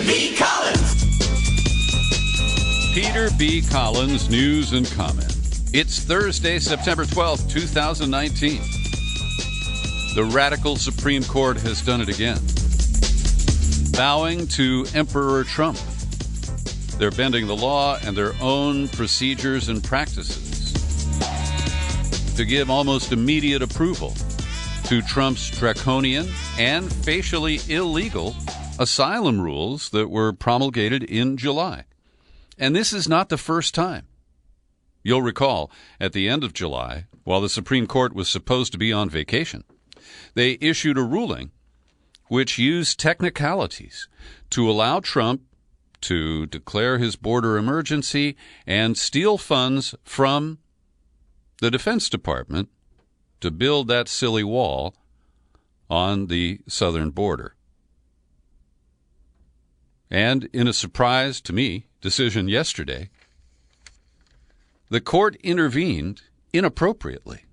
B. Collins. Peter B. Collins, news and comment. It's Thursday, September 12th, 2019. The radical Supreme Court has done it again. Bowing to Emperor Trump. They're bending the law and their own procedures and practices to give almost immediate approval to Trump's draconian and facially illegal asylum rules that were promulgated in July. And this is not the first time. You'll recall, at the end of July, while the Supreme Court was supposed to be on vacation, they issued a ruling which used technicalities to allow Trump to declare his border emergency and steal funds from the Defense Department to build that silly wall on the southern border. And in a surprise to me decision yesterday, the court intervened inappropriately,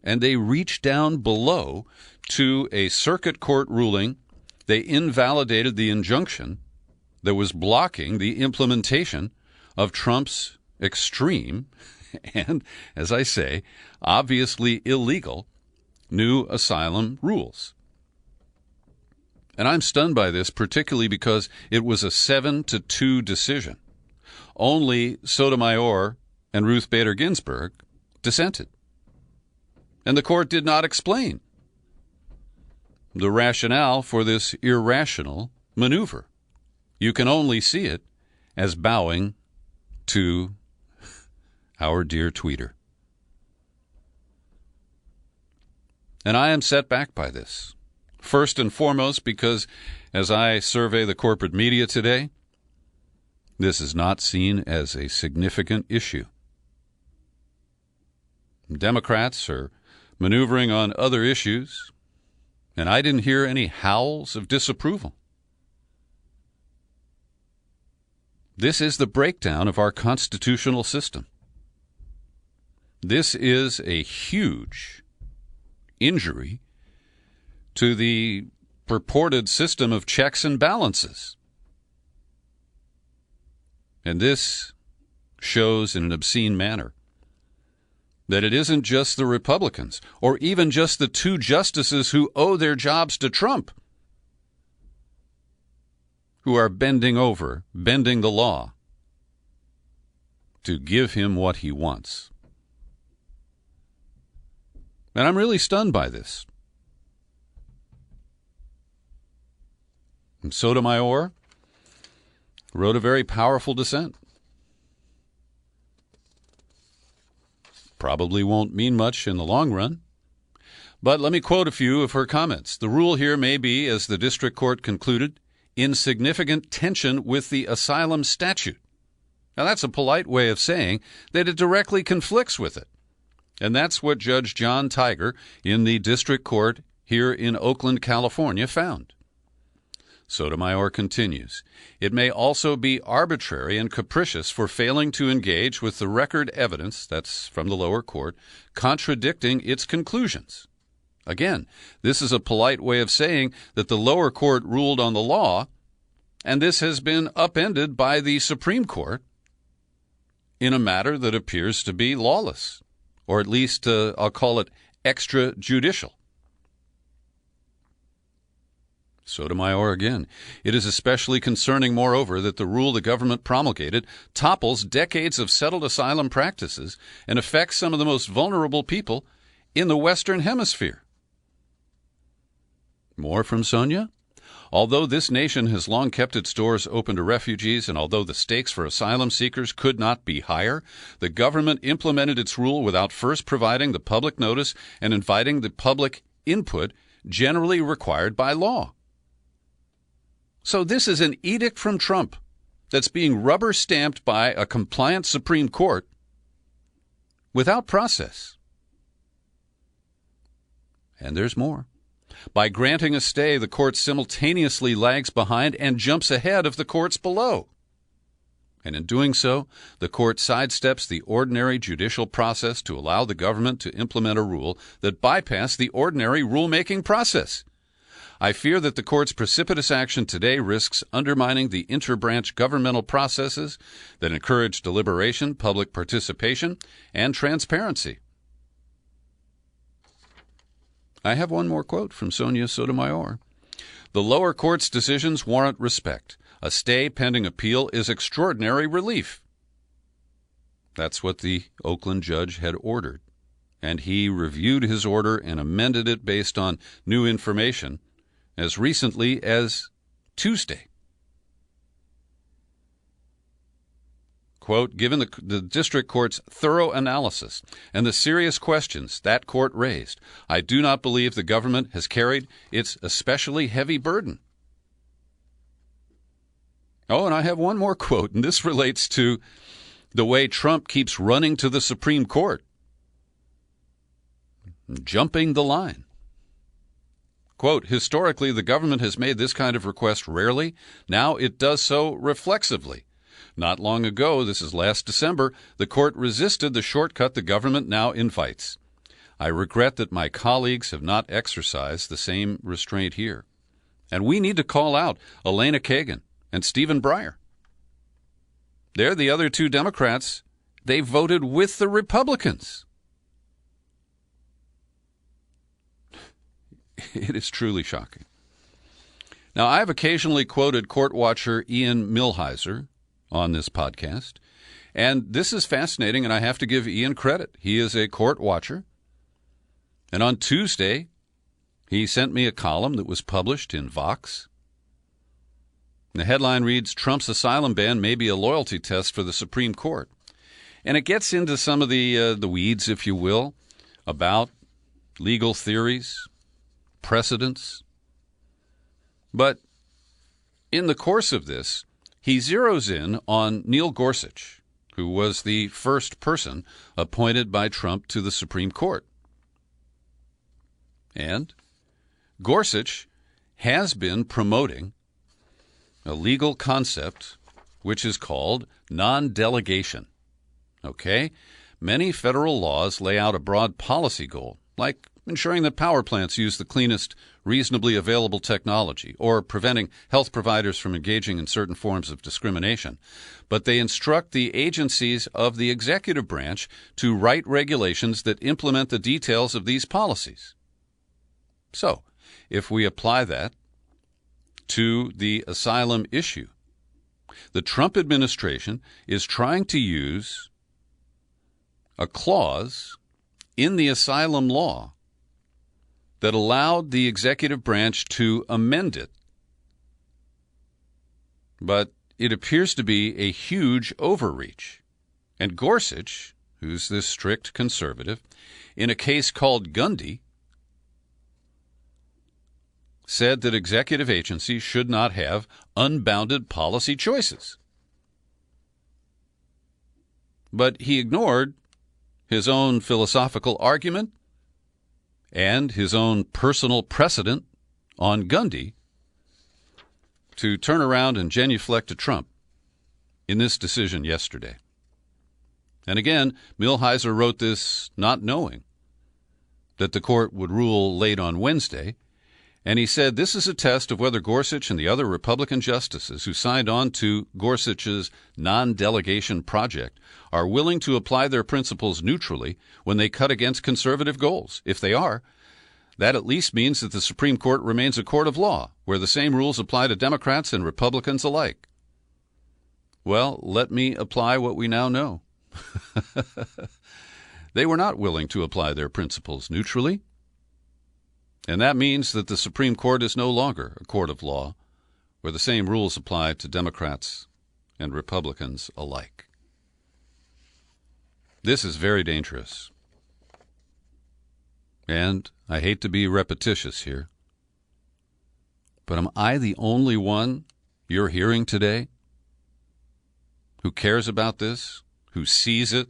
and they reached down below to a circuit court ruling. They invalidated the injunction that was blocking the implementation of Trump's extreme and, as I say, obviously illegal new asylum rules. And I'm stunned by this, particularly because it was a 7-2 decision. Only Sotomayor and Ruth Bader Ginsburg dissented. And the court did not explain the rationale for this irrational maneuver. You can only see it as bowing to our dear tweeter. And I am set back by this. First and foremost, because as I survey the corporate media today, this is not seen as a significant issue. Democrats are maneuvering on other issues, and I didn't hear any howls of disapproval. This is the breakdown of our constitutional system. This is a huge injury to the purported system of checks and balances. And this shows in an obscene manner that it isn't just the Republicans or even just the two justices who owe their jobs to Trump who are bending the law to give him what he wants. And I'm really stunned by this. And Sotomayor wrote a very powerful dissent. Probably won't mean much in the long run. But let me quote a few of her comments. The rule here may be, as the district court concluded, in significant tension with the asylum statute. Now, that's a polite way of saying that it directly conflicts with it. And that's what Judge John Tiger in the district court here in Oakland, California, found. Sotomayor continues, it may also be arbitrary and capricious for failing to engage with the record evidence, that's from the lower court, contradicting its conclusions. Again, this is a polite way of saying that the lower court ruled on the law, and this has been upended by the Supreme Court in a matter that appears to be lawless, or at least I'll call it extrajudicial. Sotomayor again. It is especially concerning, moreover, that the rule the government promulgated topples decades of settled asylum practices and affects some of the most vulnerable people in the Western Hemisphere. More from Sonia. Although this nation has long kept its doors open to refugees, and although the stakes for asylum seekers could not be higher, the government implemented its rule without first providing the public notice and inviting the public input generally required by law. So this is an edict from Trump that's being rubber-stamped by a compliant Supreme Court without process. And there's more. By granting a stay, the court simultaneously lags behind and jumps ahead of the courts below. And in doing so, the court sidesteps the ordinary judicial process to allow the government to implement a rule that bypassed the ordinary rulemaking process. I fear that the court's precipitous action today risks undermining the interbranch governmental processes that encourage deliberation, public participation, and transparency. I have one more quote from Sonia Sotomayor. The lower court's decisions warrant respect. A stay pending appeal is extraordinary relief. That's what the Oakland judge had ordered, and he reviewed his order and amended it based on new information as recently as Tuesday. Quote, given the district court's thorough analysis and the serious questions that court raised, I do not believe the government has carried its especially heavy burden. Oh, and I have one more quote, and this relates to the way Trump keeps running to the Supreme Court, jumping the line. Quote, historically, the government has made this kind of request rarely. Now it does so reflexively. Not long ago, this is last December, the court resisted the shortcut the government now invites. I regret that my colleagues have not exercised the same restraint here. And we need to call out Elena Kagan and Stephen Breyer. They're the other two Democrats. They voted with the Republicans. It is truly shocking. Now, I've occasionally quoted court watcher Ian Millhiser on this podcast, and this is fascinating, and I have to give Ian credit. He is a court watcher, and on Tuesday, he sent me a column that was published in Vox. The headline reads, Trump's asylum ban may be a loyalty test for the Supreme Court. And it gets into some of the weeds, if you will, about legal theories, precedents. But in the course of this, he zeroes in on Neil Gorsuch, who was the first person appointed by Trump to the Supreme Court. And Gorsuch has been promoting a legal concept which is called non-delegation. Okay? Many federal laws lay out a broad policy goal, like ensuring that power plants use the cleanest, reasonably available technology, or preventing health providers from engaging in certain forms of discrimination. But they instruct the agencies of the executive branch to write regulations that implement the details of these policies. So, if we apply that to the asylum issue, the Trump administration is trying to use a clause in the asylum law that allowed the executive branch to amend it. But it appears to be a huge overreach. And Gorsuch, who's this strict conservative, in a case called Gundy, said that executive agencies should not have unbounded policy choices. But he ignored his own philosophical argument and his own personal precedent on Gundy to turn around and genuflect to Trump in this decision yesterday. And again, Millhiser wrote this not knowing that the court would rule late on Wednesday, and he said this is a test of whether Gorsuch and the other Republican justices who signed on to Gorsuch's non-delegation project are willing to apply their principles neutrally when they cut against conservative goals. If they are, that at least means that the Supreme Court remains a court of law, where the same rules apply to Democrats and Republicans alike. Well, let me apply what we now know. They were not willing to apply their principles neutrally. And that means that the Supreme Court is no longer a court of law, where the same rules apply to Democrats and Republicans alike. This is very dangerous. And I hate to be repetitious here, but am I the only one you're hearing today who cares about this, who sees it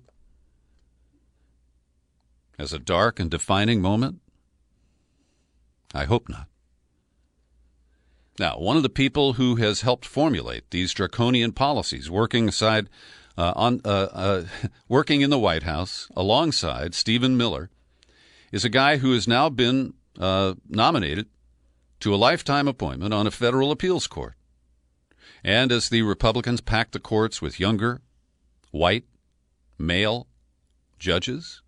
as a dark and defining moment? I hope not. Now, one of the people who has helped formulate these draconian policies, working in the White House alongside Stephen Miller, is a guy who has now been nominated to a lifetime appointment on a federal appeals court. And as the Republicans packed the courts with younger, white, male judges,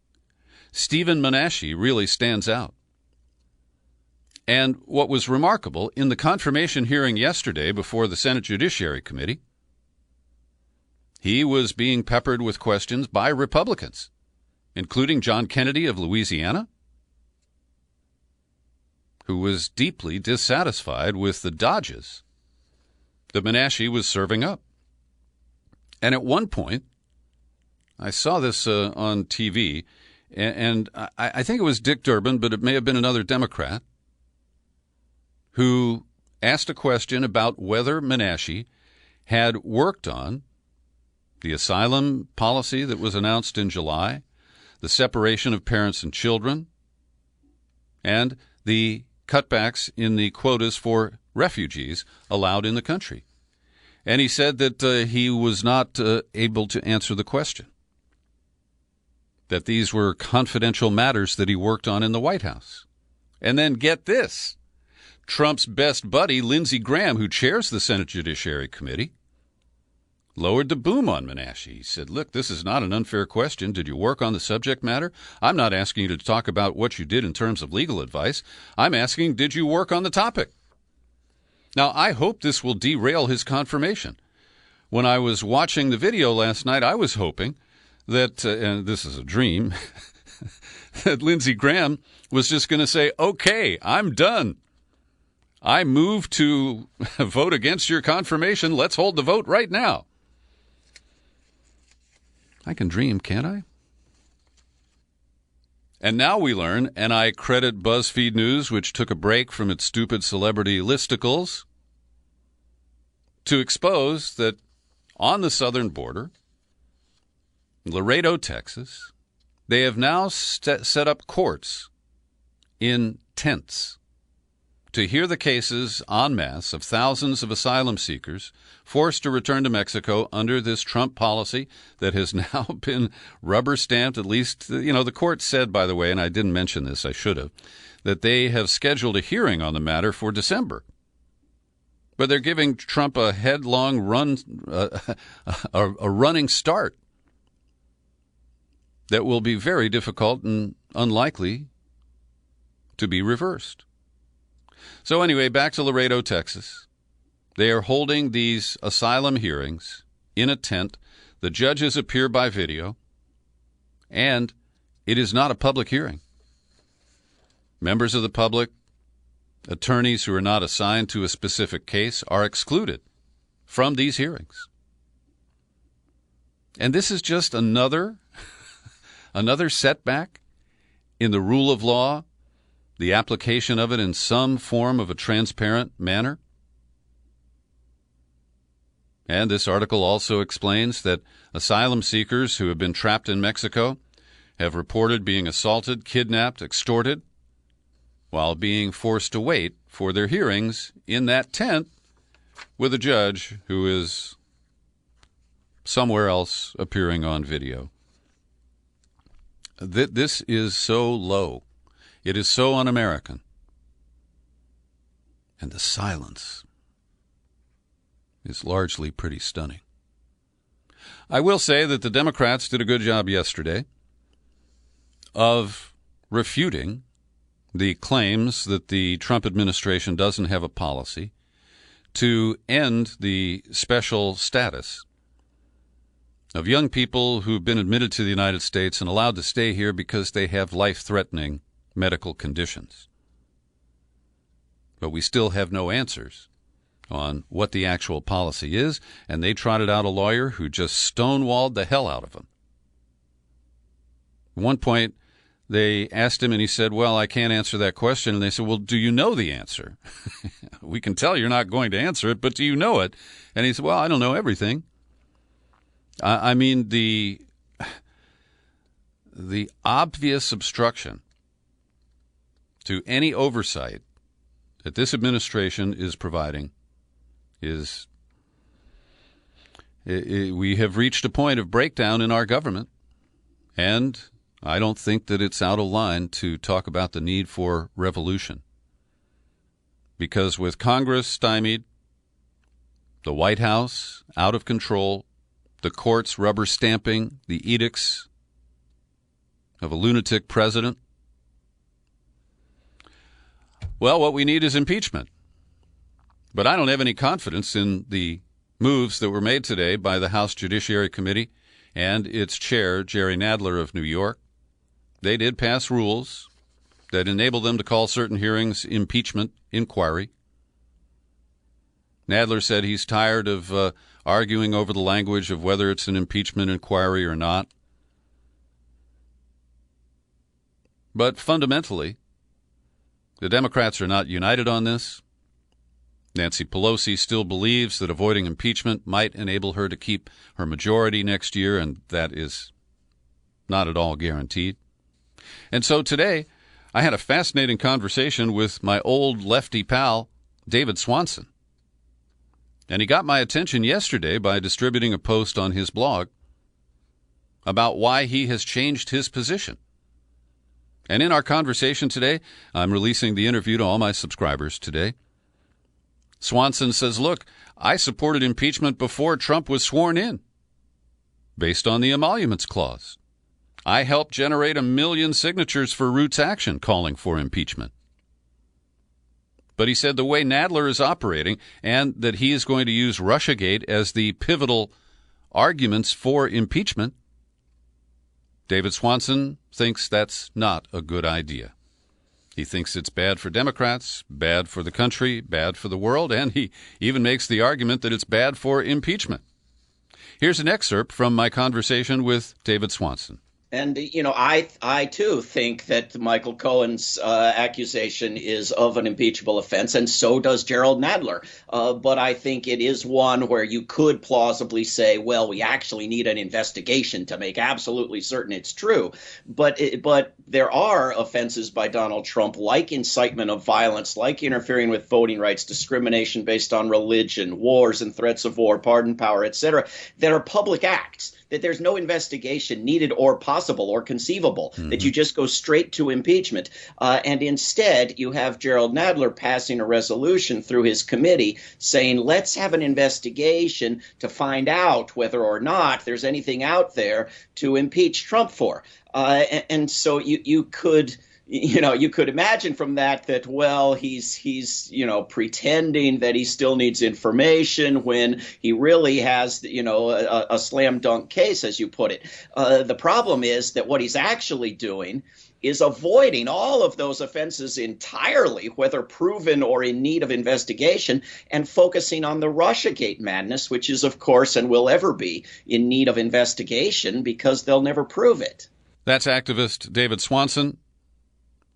Stephen Menashe really stands out. And what was remarkable, in the confirmation hearing yesterday before the Senate Judiciary Committee, he was being peppered with questions by Republicans, including John Kennedy of Louisiana, who was deeply dissatisfied with the dodges that Menashe was serving up. And at one point, I saw this on TV, and I think it was Dick Durbin, but it may have been another Democrat, who asked a question about whether Menashe had worked on the asylum policy that was announced in July, the separation of parents and children, and the cutbacks in the quotas for refugees allowed in the country. And he said that he was not able to answer the question, that these were confidential matters that he worked on in the White House. And then get this, Trump's best buddy, Lindsey Graham, who chairs the Senate Judiciary Committee, lowered the boom on Menashe. He said, look, this is not an unfair question. Did you work on the subject matter? I'm not asking you to talk about what you did in terms of legal advice. I'm asking, did you work on the topic? Now, I hope this will derail his confirmation. When I was watching the video last night, I was hoping that, and this is a dream, that Lindsey Graham was just going to say, okay, I'm done. I move to vote against your confirmation. Let's hold the vote right now. I can dream, can't I? And now we learn, and I credit BuzzFeed News, which took a break from its stupid celebrity listicles, to expose that on the southern border, Laredo, Texas, they have now set up courts in tents to hear the cases en masse of thousands of asylum seekers forced to return to Mexico under this Trump policy that has now been rubber stamped. At least, the court said, by the way, and I didn't mention this, I should have, that they have scheduled a hearing on the matter for December. But they're giving Trump a headlong run, a running start that will be very difficult and unlikely to be reversed. So anyway, back to Laredo, Texas. They are holding these asylum hearings in a tent. The judges appear by video, and it is not a public hearing. Members of the public, attorneys who are not assigned to a specific case, are excluded from these hearings. And this is just another setback in the rule of law, the application of it in some form of a transparent manner. And this article also explains that asylum seekers who have been trapped in Mexico have reported being assaulted, kidnapped, extorted, while being forced to wait for their hearings in that tent with a judge who is somewhere else appearing on video. This is so low. It is so un-American. And the silence is largely pretty stunning. I will say that the Democrats did a good job yesterday of refuting the claims that the Trump administration doesn't have a policy to end the special status of young people who've been admitted to the United States and allowed to stay here because they have life-threatening medical conditions. But we still have no answers on what the actual policy is, and they trotted out a lawyer who just stonewalled the hell out of them. At one point, they asked him, and he said, well, I can't answer that question. And they said, well, do you know the answer? We can tell you're not going to answer it, but do you know it? And he said, well, I don't know everything. I mean, the obvious obstruction to any oversight that this administration is providing is we have reached a point of breakdown in our government, and I don't think that it's out of line to talk about the need for revolution. because with Congress stymied, the White House out of control, the courts rubber stamping the edicts of a lunatic president, well, what we need is impeachment. But I don't have any confidence in the moves that were made today by the House Judiciary Committee and its chair, Jerry Nadler of New York. They did pass rules that enable them to call certain hearings impeachment inquiry. Nadler said he's tired of arguing over the language of whether it's an impeachment inquiry or not. But fundamentally, the Democrats are not united on this. Nancy Pelosi still believes that avoiding impeachment might enable her to keep her majority next year, and that is not at all guaranteed. And so today, I had a fascinating conversation with my old lefty pal, David Swanson. And he got my attention yesterday by distributing a post on his blog about why he has changed his position. And in our conversation today, I'm releasing the interview to all my subscribers today. Swanson says, look, I supported impeachment before Trump was sworn in, based on the emoluments clause. I helped generate 1 million signatures for Roots Action calling for impeachment. But he said the way Nadler is operating and that he is going to use Russiagate as the pivotal arguments for impeachment, David Swanson thinks that's not a good idea. He thinks it's bad for Democrats, bad for the country, bad for the world, and he even makes the argument that it's bad for impeachment. Here's an excerpt from my conversation with David Swanson. And, I too think that Michael Cohen's accusation is of an impeachable offense, and so does Gerald Nadler. But I think it is one where you could plausibly say, well, we actually need an investigation to make absolutely certain it's true. But there are offenses by Donald Trump, like incitement of violence, like interfering with voting rights, discrimination based on religion, wars and threats of war, pardon power, etc., that are public acts, that there's no investigation needed or possible or conceivable, that you just go straight to impeachment. And instead, you have Gerald Nadler passing a resolution through his committee saying, let's have an investigation to find out whether or not there's anything out there to impeach Trump for. And so you could imagine from that, well, he's pretending that he still needs information when he really has, a slam dunk case, as you put it. The problem is that what he's actually doing is avoiding all of those offenses entirely, whether proven or in need of investigation, and focusing on the Russiagate madness, which is, of course, and will ever be in need of investigation because they'll never prove it. That's activist David Swanson.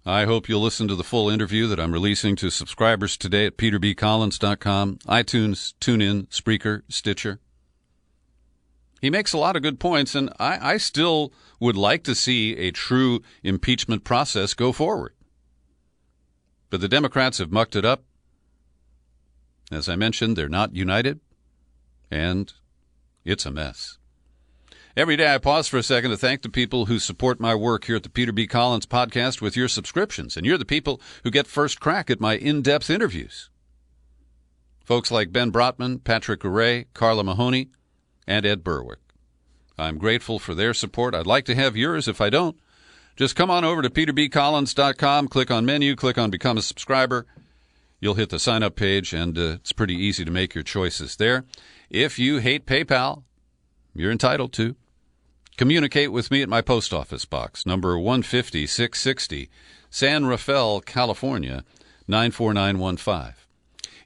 I hope you'll listen to the full interview that I'm releasing to subscribers today at peterbcollins.com, iTunes, TuneIn, Spreaker, Stitcher. He makes a lot of good points, and I still would like to see a true impeachment process go forward. But the Democrats have mucked it up. As I mentioned, they're not united, and it's a mess. Every day I pause for a second to thank the people who support my work here at the Peter B. Collins Podcast with your subscriptions, and you're the people who get first crack at my in-depth interviews. Folks like Ben Brotman, Patrick Array, Carla Mahoney, and Ed Berwick. I'm grateful for their support. I'd like to have yours. If I don't, just come on over to peterbcollins.com, click on menu, click on Become a Subscriber. You'll hit the sign-up page, and it's pretty easy to make your choices there. If you hate PayPal, you're entitled to. Communicate with me at my post office box, number 150-660, San Rafael, California, 94915.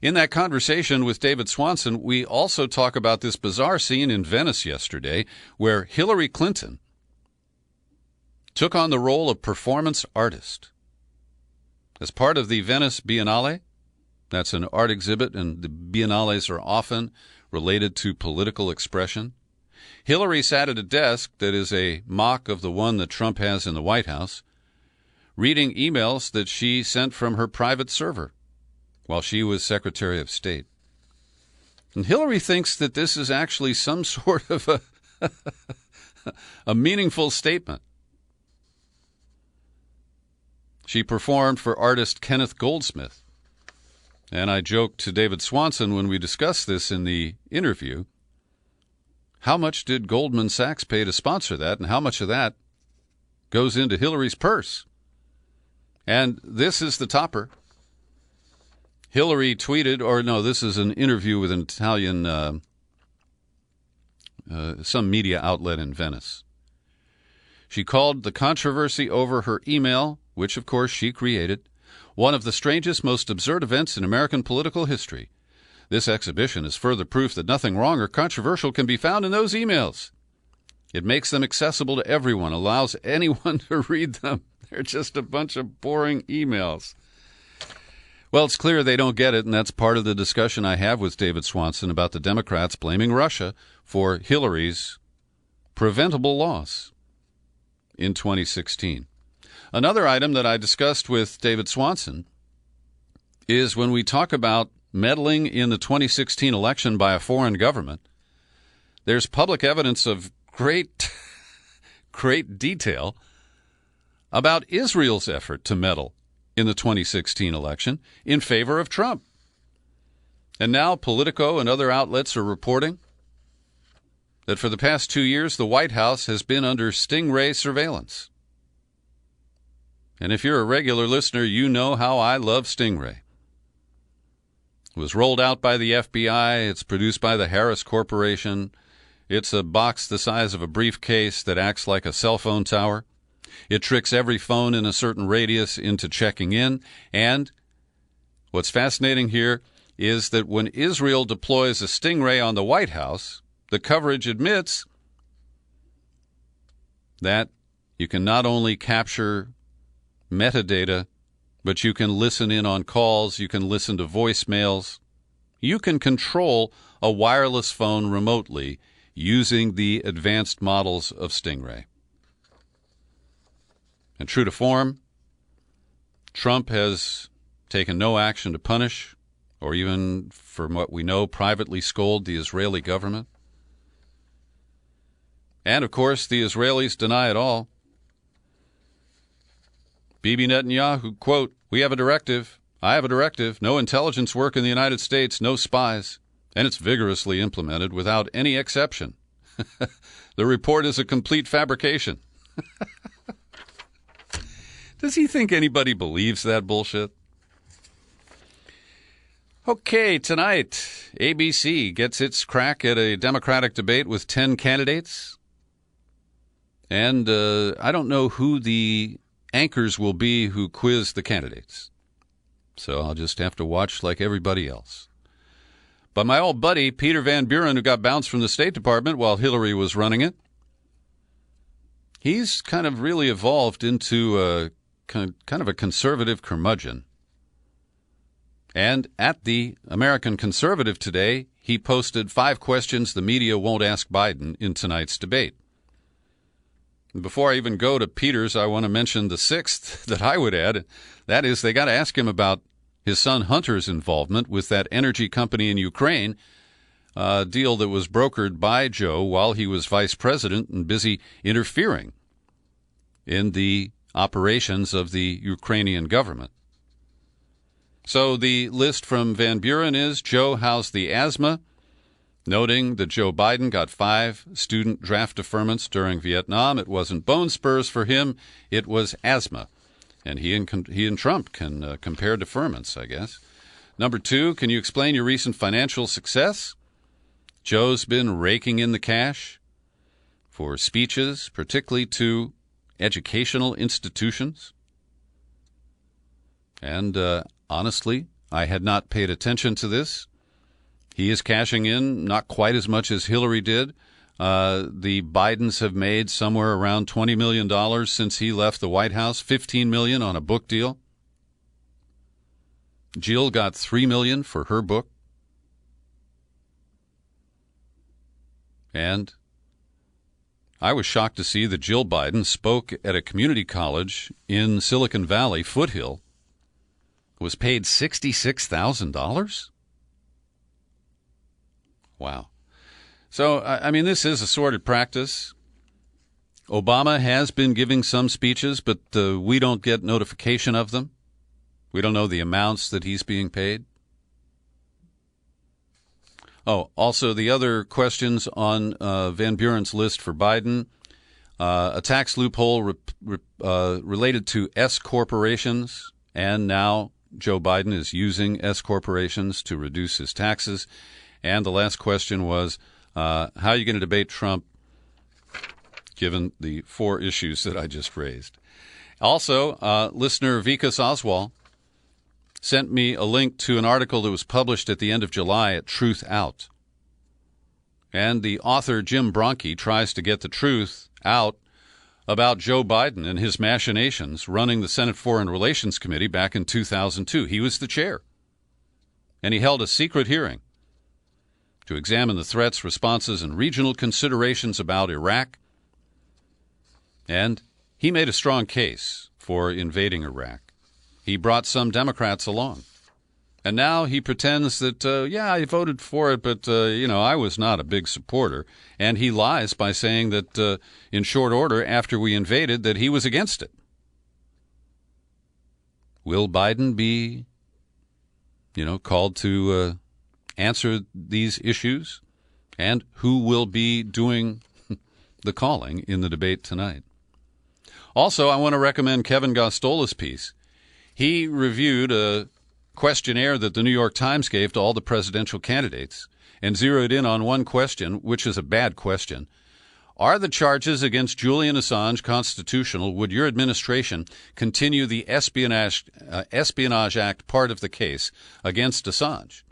In that conversation with David Swanson, we also talk about this bizarre scene in Venice yesterday where Hillary Clinton took on the role of performance artist. As part of the Venice Biennale, that's an art exhibit, and the biennales are often related to political expression. Hillary sat at a desk that is a mock of the one that Trump has in the White House, reading emails that she sent from her private server while she was Secretary of State. And Hillary thinks that this is actually some sort of a meaningful statement. She performed for artist Kenneth Goldsmith And I joked to David Swanson when we discussed this in the interview, how much did Goldman Sachs pay to sponsor that, and how much of that goes into Hillary's purse? And this is the topper. Hillary tweeted, or no, this is an interview with an Italian, some media outlet in Venice. She called the controversy over her email, which of course she created, one of the strangest, most absurd events in American political history. This exhibition is further proof that nothing wrong or controversial can be found in those emails. It makes them accessible to everyone, allows anyone to read them. They're just a bunch of boring emails. Well, it's clear they don't get it, and that's part of the discussion I have with David Swanson about the Democrats blaming Russia for Hillary's preventable loss in 2016. Another item that I discussed with David Swanson is when we talk about meddling in the 2016 election by a foreign government, there's public evidence of great detail about Israel's effort to meddle in the 2016 election in favor of Trump. And now Politico and other outlets are reporting that for the past 2 years, the White House has been under stingray surveillance. And if you're a regular listener, you know how I love Stingray. It was rolled out by the FBI. It's produced by the Harris Corporation. It's a box the size of a briefcase that acts like a cell phone tower. It tricks every phone in a certain radius into checking in. And what's fascinating here is that when Israel deploys a Stingray on the White House, the coverage admits that you can not only capture metadata, but you can listen in on calls, you can listen to voicemails, you can control a wireless phone remotely using the advanced models of Stingray. And true to form, Trump has taken no action to punish or even, from what we know, privately scold the Israeli government. And, of course, the Israelis deny it all. Bibi Netanyahu, quote, "We have a directive. I have a directive. No intelligence work in the United States, no spies. And it's vigorously implemented without any exception. The report is a complete fabrication." Does he think anybody believes that bullshit? Okay, tonight, ABC gets its crack at a Democratic debate with 10 candidates. And I don't know who the anchors will be who quiz the candidates. So I'll just have to watch like everybody else. But my old buddy, Peter Van Buren, who got bounced from the State Department while Hillary was running it, he's kind of really evolved into a kind of a conservative curmudgeon. And at the American Conservative today, he posted 5 questions the media won't ask Biden in tonight's debate. Before I even go to Peter's, I want to mention the 6th that I would add. That is, they got to ask him about his son Hunter's involvement with that energy company in Ukraine, a deal that was brokered by Joe while he was vice president and busy interfering in the operations of the Ukrainian government. So the list from Van Buren is Joe housed the asthma, noting that Joe Biden got 5 student draft deferments during Vietnam. It wasn't bone spurs for him, it was asthma. And he and Trump can compare deferments, I guess. Number 2, can you explain your recent financial success? Joe's been raking in the cash for speeches, particularly to educational institutions. And honestly, I had not paid attention to this. He is cashing in not quite as much as Hillary did. The Bidens have made somewhere around $20 million since he left the White House, $15 million on a book deal. Jill got $3 million for her book. And I was shocked to see that Jill Biden spoke at a community college in Silicon Valley, Foothill, was paid $66,000. Wow. So, I mean, this is a sordid practice. Obama has been giving some speeches, but we don't get notification of them. We don't know the amounts that he's being paid. Oh, also the other questions on Van Buren's list for Biden, a tax loophole related to S corporations, and now Joe Biden is using S corporations to reduce his taxes. And the last question was, how are you going to debate Trump, given the 4 issues that I just raised? Also, listener Vikas Oswald sent me a link to an article that was published at the end of July at Truth Out. And the author, Jim Bronke, tries to get the truth out about Joe Biden and his machinations running the Senate Foreign Relations Committee back in 2002. He was the chair. And he held a secret hearing to examine the threats, responses, and regional considerations about Iraq. And he made a strong case for invading Iraq. He brought some Democrats along. And now he pretends that, I voted for it, but, I was not a big supporter. And he lies by saying that in short order, after we invaded, that he was against it. Will Biden be, called to answer these issues? And who will be doing the calling in the debate tonight? Also, I want to recommend Kevin Gostola's piece. He reviewed a questionnaire that the New York Times gave to all the presidential candidates and zeroed in on one question, which is a bad question. Are the charges against Julian Assange constitutional? Would your administration continue the Espionage Act part of the case against Assange?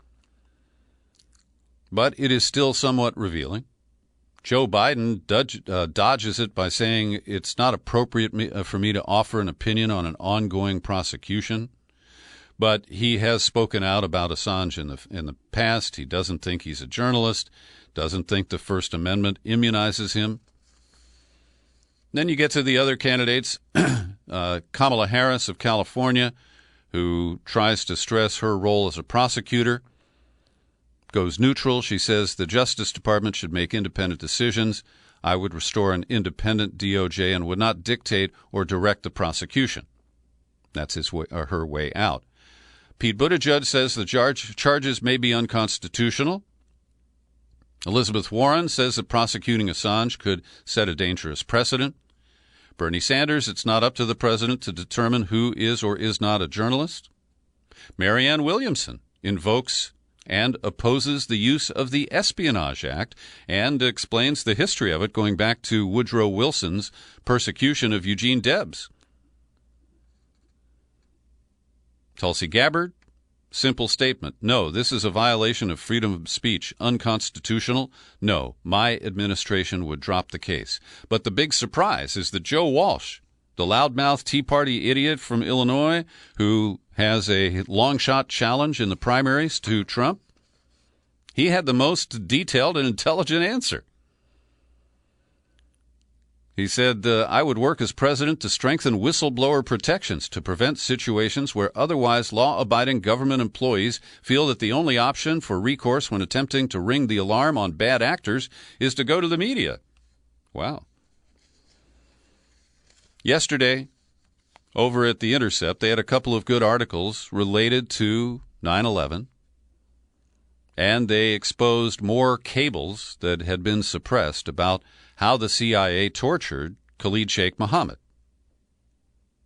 But it is still somewhat revealing. Joe Biden dodges it by saying it's not appropriate for me to offer an opinion on an ongoing prosecution. But he has spoken out about Assange in the past. He doesn't think he's a journalist, doesn't think the First Amendment immunizes him. Then you get to the other candidates, Kamala Harris of California, who tries to stress her role as a prosecutor, goes neutral. She says the Justice Department should make independent decisions. I would restore an independent DOJ and would not dictate or direct the prosecution. That's her way out. Pete Buttigieg says the charges may be unconstitutional. Elizabeth Warren says that prosecuting Assange could set a dangerous precedent. Bernie Sanders, it's not up to the president to determine who is or is not a journalist. Marianne Williamson invokes and opposes the use of the Espionage Act and explains the history of it going back to Woodrow Wilson's persecution of Eugene Debs. Tulsi Gabbard, simple statement. No, this is a violation of freedom of speech. Unconstitutional. No, my administration would drop the case. But the big surprise is that Joe Walsh, the loudmouth Tea Party idiot from Illinois who has a long-shot challenge in the primaries to Trump, he had the most detailed and intelligent answer. He said, I would work as president to strengthen whistleblower protections to prevent situations where otherwise law-abiding government employees feel that the only option for recourse when attempting to ring the alarm on bad actors is to go to the media. Wow. Yesterday, over at The Intercept, they had a couple of good articles related to 9/11, and they exposed more cables that had been suppressed about how the CIA tortured Khalid Sheikh Mohammed,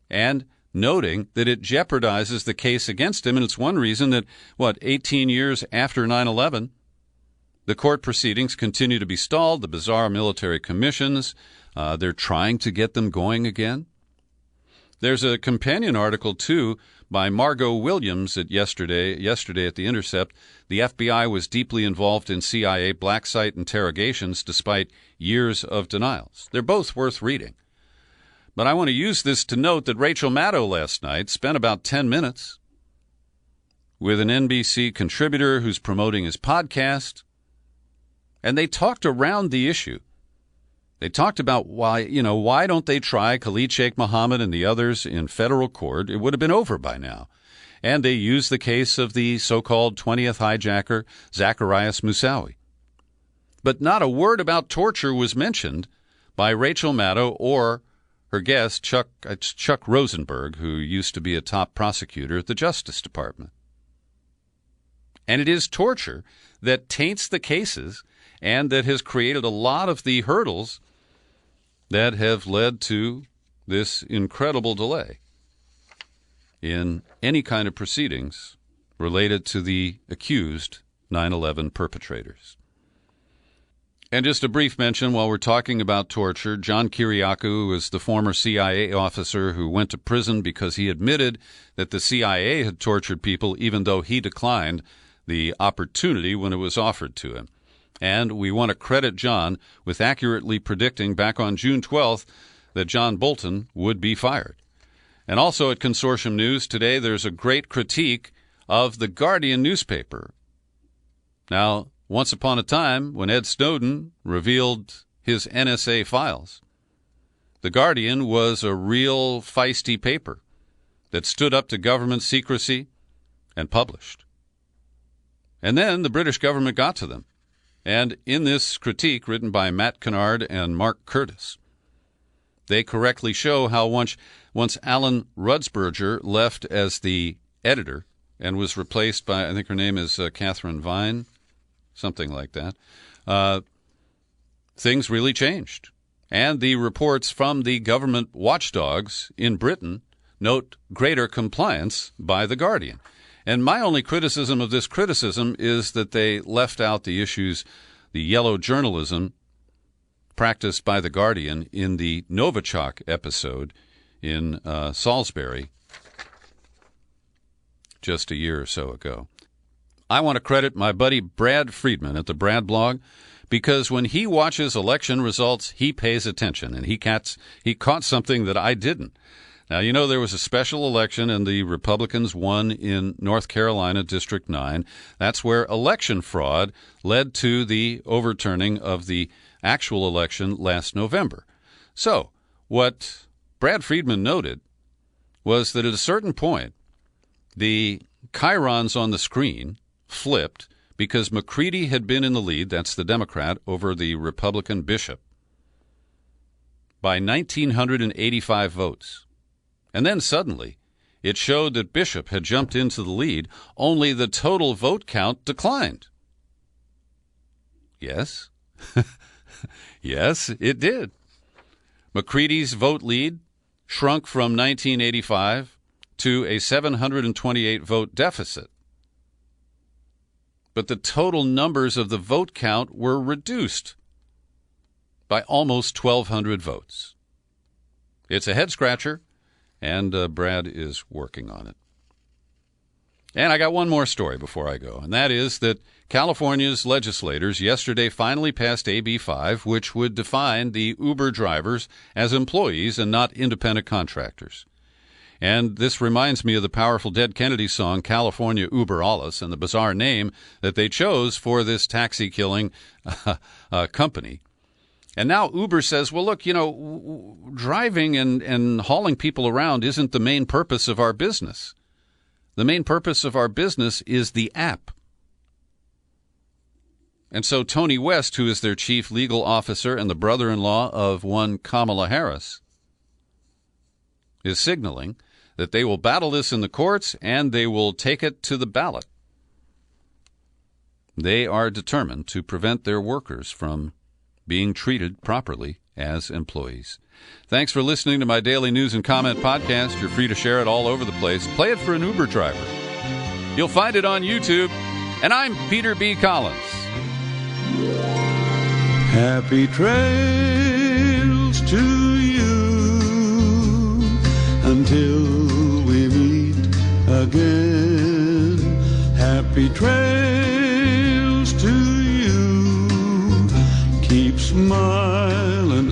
and noting that it jeopardizes the case against him. And it's one reason that, 18 years after 9/11, the court proceedings continue to be stalled, the bizarre military commissions, they're trying to get them going again. There's a companion article, too, by Margot Williams yesterday at The Intercept. The FBI was deeply involved in CIA black site interrogations despite years of denials. They're both worth reading. But I want to use this to note that Rachel Maddow last night spent about 10 minutes with an NBC contributor who's promoting his podcast, and they talked around the issue. They talked about why don't they try Khalid Sheikh Mohammed and the others in federal court? It would have been over by now. And they used the case of the so-called 20th hijacker, Zacarias Moussaoui. But not a word about torture was mentioned by Rachel Maddow or her guest, Chuck Rosenberg, who used to be a top prosecutor at the Justice Department. And it is torture that taints the cases and that has created a lot of the hurdles that have led to this incredible delay in any kind of proceedings related to the accused 9/11 perpetrators. And just a brief mention while we're talking about torture, John Kiriakou is the former CIA officer who went to prison because he admitted that the CIA had tortured people even though he declined the opportunity when it was offered to him. And we want to credit John with accurately predicting back on June 12th that John Bolton would be fired. And also at Consortium News today, there's a great critique of the Guardian newspaper. Now, once upon a time, when Ed Snowden revealed his NSA files, the Guardian was a real feisty paper that stood up to government secrecy and published. And then the British government got to them. And in this critique written by Matt Kennard and Mark Curtis, they correctly show how once Alan Rudsberger left as the editor and was replaced by, I think her name is Catherine Vine, something like that, things really changed. And the reports from the government watchdogs in Britain note greater compliance by The Guardian. And my only criticism of this criticism is that they left out the issues, the yellow journalism practiced by The Guardian in the Novichok episode in Salisbury just a year or so ago. I want to credit my buddy Brad Friedman at the Brad blog, because when he watches election results, he pays attention, and he caught something that I didn't. Now, you know, there was a special election, and the Republicans won in North Carolina, District 9. That's where election fraud led to the overturning of the actual election last November. So, what Brad Friedman noted was that at a certain point, the chyrons on the screen flipped because McCready had been in the lead, that's the Democrat, over the Republican Bishop, by 1,985 votes. And then suddenly, it showed that Bishop had jumped into the lead, only the total vote count declined. Yes. Yes, it did. McCready's vote lead shrunk from 1985 to a 728 vote deficit. But the total numbers of the vote count were reduced by almost 1,200 votes. It's a head-scratcher, and Brad is working on it. And I got one more story before I go, and that is that California's legislators yesterday finally passed AB 5, which would define the Uber drivers as employees and not independent contractors. And this reminds me of the powerful Dead Kennedy song, California Uber Alles, and the bizarre name that they chose for this taxi-killing company. And now Uber says, well, look, you know, driving and hauling people around isn't the main purpose of our business. The main purpose of our business is the app. And so Tony West, who is their chief legal officer and the brother-in-law of one Kamala Harris, is signaling that they will battle this in the courts and they will take it to the ballot. They are determined to prevent their workers from being treated properly as employees. Thanks for listening to my daily news and comment podcast. You're free to share it all over the place. Play it for an Uber driver. You'll find it on YouTube. And I'm Peter B. Collins. Happy trails to you until we meet again. Happy trails to you. Keep smiling.